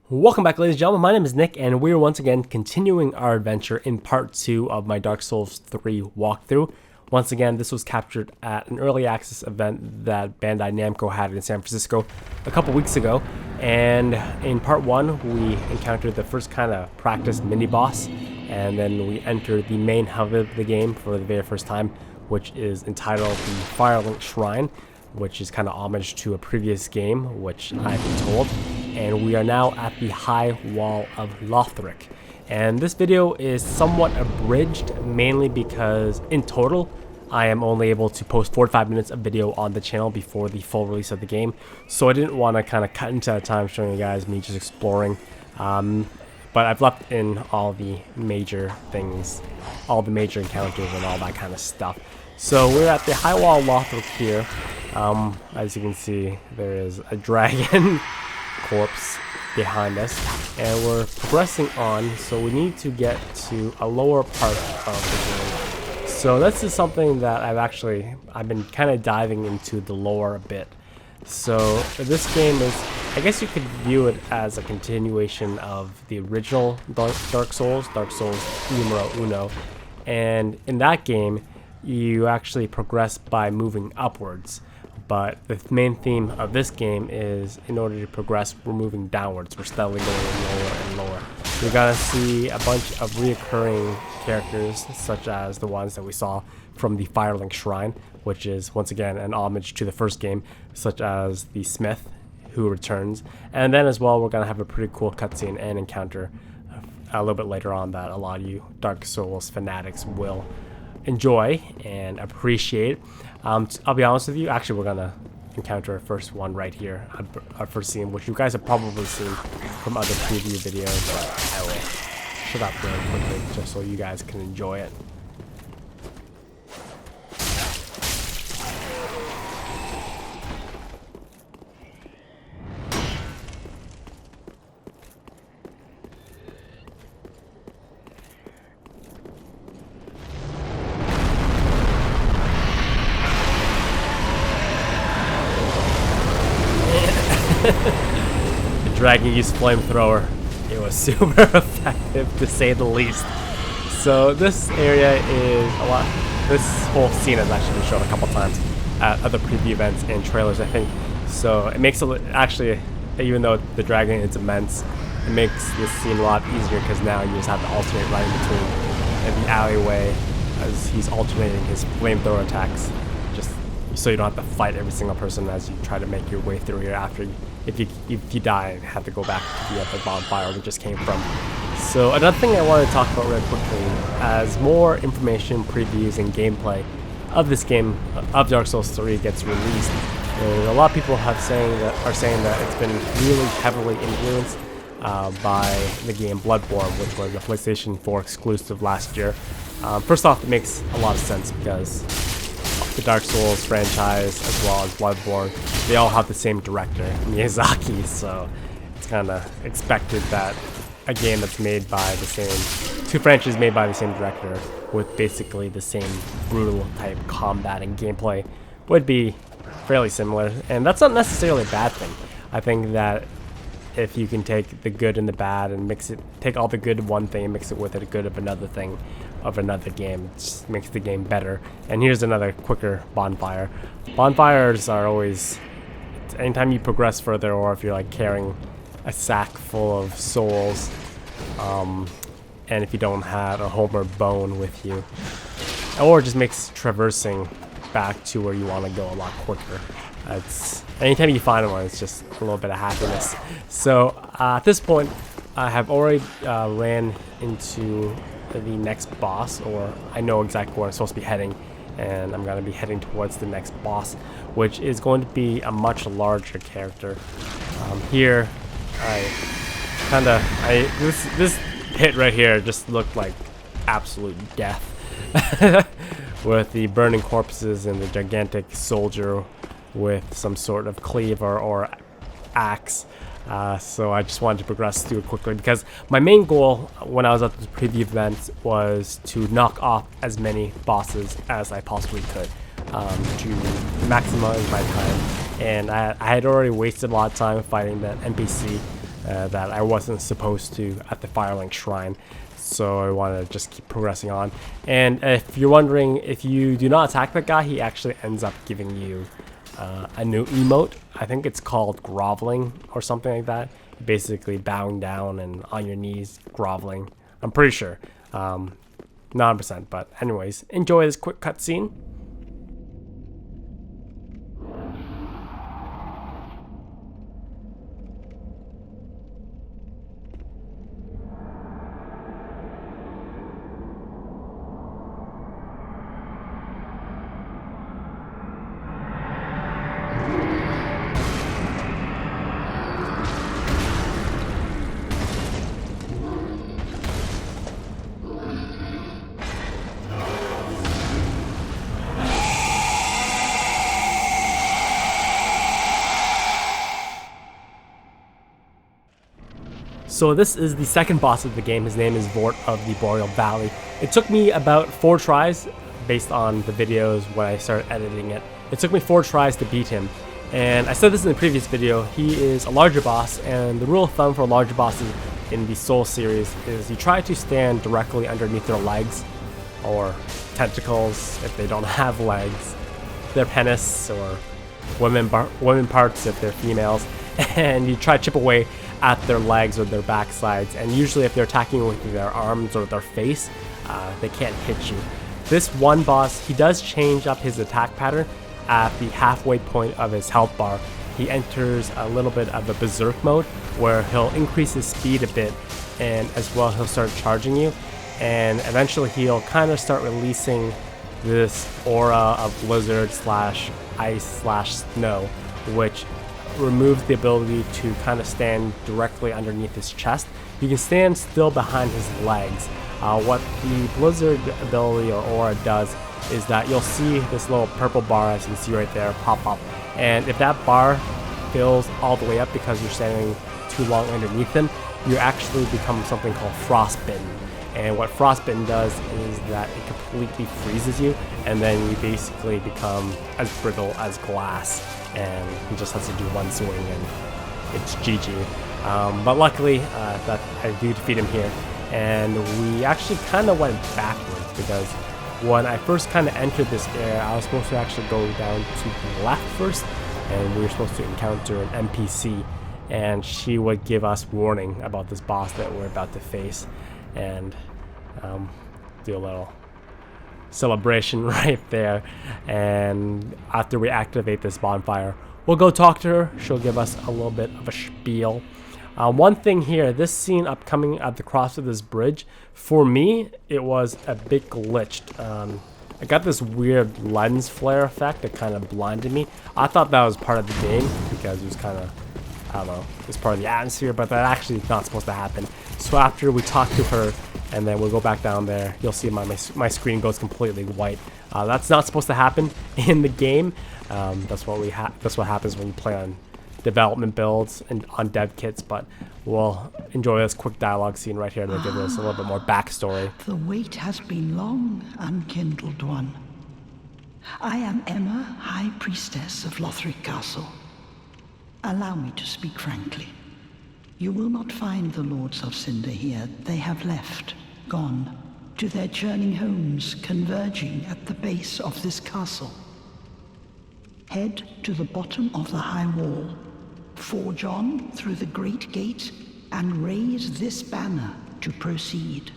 Welcome back, ladies and gentlemen. My name is Nick, and we're once again continuing our adventure in part 2 of my Dark Souls 3 walkthrough. Once again, this was captured at an early access event that Bandai Namco had in San Francisco a couple weeks ago. And in part 1, we encountered the first kind of practice mini-boss, and then we entered the main hub of the game for the very first time, which is entitled the Firelink Shrine, which is kind of homage to a previous game, which I've been told. And we are now at the High Wall of Lothric. And this video is somewhat abridged, mainly because in total, I am only able to post 45 minutes of video on the channel before the full release of the game. So I didn't want to kind of cut into that time showing you guys me just exploring. But I've left in all the major things, all the major encounters and all that kind of stuff. So we're at the High Wall of Lothric here. As you can see, there is a dragon corpse behind us, and we're progressing on, so we need to get to a lower part of the game. So this is something that I've been kind of diving into the lore a bit. So this game is, I guess you could view it as a continuation of the original Dark Souls numero uno, and in that game you actually progress by moving upwards. But the main theme of this game is, in order to progress, we're moving downwards. We're steadily going lower and lower. You're gonna see a bunch of reoccurring characters, such as the ones that we saw from the Firelink Shrine, which is once again an homage to the first game, such as the Smith, who returns. And then as well, we're gonna have a pretty cool cutscene and encounter a little bit later on that a lot of you Dark Souls fanatics will enjoy and appreciate. I'll be honest with you, actually we're gonna encounter our first one right here, our first scene, which you guys have probably seen from other preview videos, but I will shut up really quickly just so you guys can enjoy it. The dragon used flamethrower. It was super effective, to say the least. So this area is a lot. This whole scene has actually been shown a couple times at other preview events and trailers, I think. So it makes actually, even though the dragon is immense, it makes this scene a lot easier because now you just have to alternate right in between the alleyway as he's alternating his flamethrower attacks, just so you don't have to fight every single person as you try to make your way through here after if you die and have to go back to the other bonfire we just came from. So another thing I want to talk about really quickly, as more information, previews, and gameplay of this game, of Dark Souls 3 gets released, a lot of people are saying that it's been really heavily influenced by the game Bloodborne, which was a PlayStation 4 exclusive last year. First off, it makes a lot of sense because the Dark Souls franchise, as well as Bloodborne, they all have the same director, Miyazaki, so it's kind of expected that a game that's made by the same, two franchises made by the same director with basically the same brutal type combat and gameplay would be fairly similar, and that's not necessarily a bad thing. I think that if you can take the good and the bad and take all the good of one thing and mix it with the good of another thing, of another game, it just makes the game better. And here's another quicker bonfire. Bonfires are always, anytime you progress further, or if you're like carrying a sack full of souls, and if you don't have a Homer bone with you, or just makes traversing back to where you want to go a lot quicker. It's anytime you find one, it's just a little bit of happiness. So at this point, I have already ran into the next boss, or I know exactly where I'm supposed to be heading, and I'm going to be heading towards the next boss, which is going to be a much larger character. Here, this hit right here just looked like absolute death, with the burning corpses and the gigantic soldier with some sort of cleaver or axe. So I just wanted to progress through it quickly because my main goal when I was at the preview event was to knock off as many bosses as I possibly could, to maximize my time. And I had already wasted a lot of time fighting that NPC that I wasn't supposed to at the Firelink Shrine. So I wanted to just keep progressing on. And if you're wondering, if you do not attack that guy, he actually ends up giving you a new emote. I think it's called groveling or something like that. Basically bowing down and on your knees groveling. I'm pretty sure. 9%, but anyways, enjoy this quick cutscene. So this is the second boss of the game. His name is Vordt of the Boreal Valley. It took me about 4 tries, based on the videos when I started editing it. It took me 4 tries to beat him. And I said this in the previous video, he is a larger boss, and the rule of thumb for larger bosses in the Soul series is you try to stand directly underneath their legs, or tentacles if they don't have legs, their penis, or women parts if they're females, and you try to chip away at their legs or their backsides, and usually if they're attacking with their arms or their face, they can't hit you. This one boss, he does change up his attack pattern at the halfway point of his health bar. He enters a little bit of a berserk mode where he'll increase his speed a bit, and as well he'll start charging you, and eventually he'll kind of start releasing this aura of blizzard slash ice slash snow, which removes the ability to kind of stand directly underneath his chest. You can stand still behind his legs. What the blizzard ability or aura does is that you'll see this little purple bar, as you can see right there, pop up, and if that bar fills all the way up because you're standing too long underneath him, you actually become something called frostbitten. And what frostbitten does is that it completely freezes you, and then you basically become as brittle as glass, and he just has to do one swing and it's GG. But luckily that I do defeat him here, and we actually kind of went backwards, because when I first kind of entered this area, I was supposed to actually go down to the left first, and we were supposed to encounter an NPC, and she would give us warning about this boss that we're about to face, and do a little celebration right there. And after we activate this bonfire, we'll go talk to her. She'll give us a little bit of a spiel. One thing here, this scene upcoming at the cross of this bridge, for me, it was a bit glitched. I got this weird lens flare effect that kind of blinded me. I thought that was part of the game because it was kind of, I don't know, it's part of the atmosphere, but that actually is not supposed to happen. So after we talk to her, and then we'll go back down there, you'll see my screen goes completely white. That's not supposed to happen in the game. That's what happens when you play on development builds and on dev kits, but we'll enjoy this quick dialogue scene right here to give us a little bit more backstory. The wait has been long, unkindled one. I am Emma, High Priestess of Lothric Castle. Allow me to speak frankly. You will not find the Lords of Cinder here. They have left, gone, to their churning homes, converging at the base of this castle. Head to the bottom of the high wall, forge on through the great gate, and raise this banner to proceed.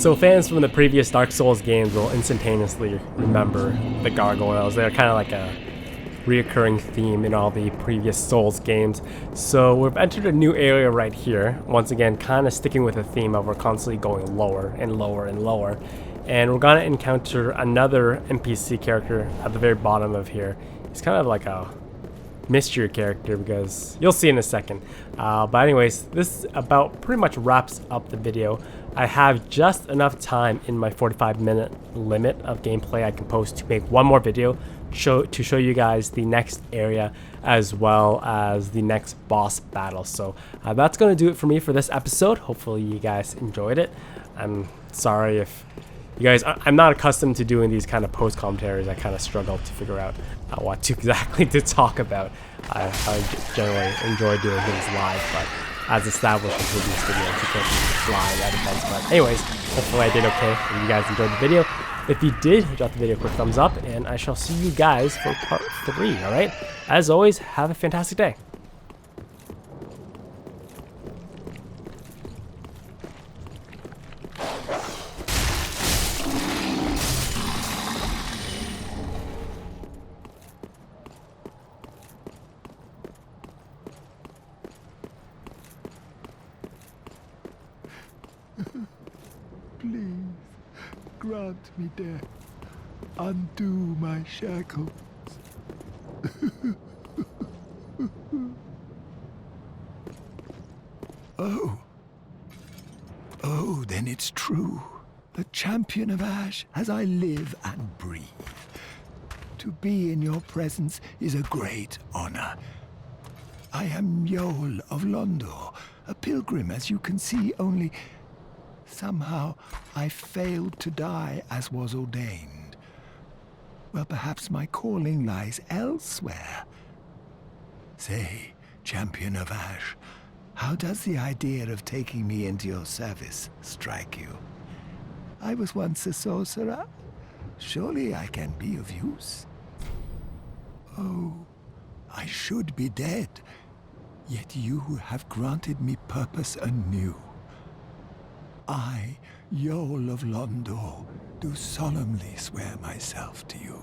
So fans from the previous Dark Souls games will instantaneously remember the gargoyles. They're kind of like a reoccurring theme in all the previous Souls games. So we've entered a new area right here. Once again, kind of sticking with the theme of we're constantly going lower and lower and lower. And we're gonna encounter another NPC character at the very bottom of here. He's kind of like a mystery character because you'll see in a second. But anyways, this about pretty much wraps up the video. I have just enough time in my 45-minute limit of gameplay I can post to make one more video to show you guys the next area as well as the next boss battle. So that's going to do it for me for this episode. Hopefully you guys enjoyed it. I'm sorry if you guys, I'm not accustomed to doing these kind of post commentaries. I kind of struggle to figure out what to exactly to talk about. I generally enjoy doing things live, but as established in previous videos, you can't be flying at events. But anyways, hopefully I did okay and you guys enjoyed the video. If you did, drop the video a quick thumbs up, and I shall see you guys for part 3, alright? As always, have a fantastic day. Please, grant me death. Undo my shackles. Oh. Oh, then it's true. The champion of Ash, as I live and breathe. To be in your presence is a great honor. I am Yol of Londor, a pilgrim, as you can see, only somehow I failed to die as was ordained. Well, perhaps my calling lies elsewhere. Say, champion of Ash, how does the idea of taking me into your service strike you? I was once a sorcerer. Surely I can be of use. Oh, I should be dead. Yet you have granted me purpose anew. I, Yol of Londor, do solemnly swear myself to you.